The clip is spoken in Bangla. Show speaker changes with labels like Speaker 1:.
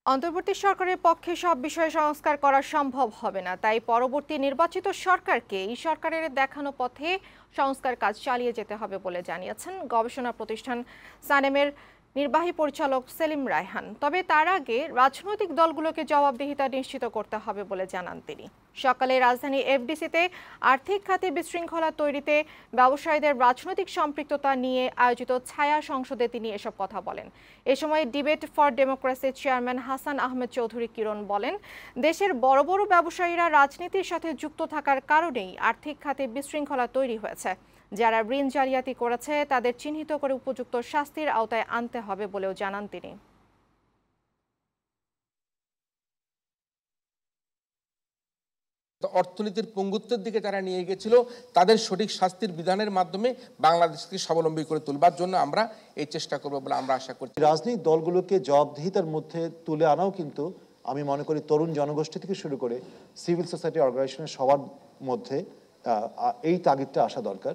Speaker 1: অন্তর্বর্তী সরকারের পক্ষে সব বিষয়ে সংস্কার করা সম্ভব হবে না, তাই পরবর্তী নির্বাচিত সরকারকে এই সরকারের দেখানো পথে সংস্কার কাজ চালিয়ে যেতে হবে বলে জানিয়েছেন গবেষণা প্রতিষ্ঠান সানেমের নির্বাহী পরিচালক সেলিম রায়হান। তবে তার আগে রাজনৈতিক দলগুলোকে জবাবদিহিতা নিশ্চিত করতে হবে বলে জানান তিনি। সকালে রাজধানী এফডিসিতে আর্থিক খাতে বিশৃঙ্খলা তৈরিতে ব্যবসায়ীদের রাজনৈতিক সম্পৃক্ততা নিয়ে আয়োজিত ছায়া সংসদে তিনি এসব কথা বলেন। এ সময় ডিবেট ফর ডেমোক্রেসির চেয়ারম্যান হাসান আহমেদ চৌধুরী কিরণ বলেন, দেশের বড় বড় ব্যবসায়ীরা রাজনীতির সাথে যুক্ত থাকার কারণেই আর্থিক খাতে বিশৃঙ্খলা তৈরি হয়েছে। যারা ঋণ জালিয়াতি করেছে তাদের চিহ্নিত করে উপযুক্ত শাস্তির আওতায় আনতে হবে বলেও জানান তিনি।
Speaker 2: অর্থনীতির পঙ্গুত্বের দিকে যারা নিয়ে গেছিল তাদের সঠিক শাস্তির বিধানের মাধ্যমে বাংলাদেশকে স্বাবলম্বী করে তুলবার জন্য আমরা এই চেষ্টা করব বলে আমরা আশা করছি।
Speaker 3: রাজনৈতিক দলগুলোকে জবাবদিহিতার মধ্যে তুলে আনাও কিন্তু আমি মনে করি তরুণ জনগোষ্ঠী থেকে শুরু করে সিভিল সোসাইটি অর্গানাইজেশনের সবার মধ্যে এই তাগিদটা আসা দরকার।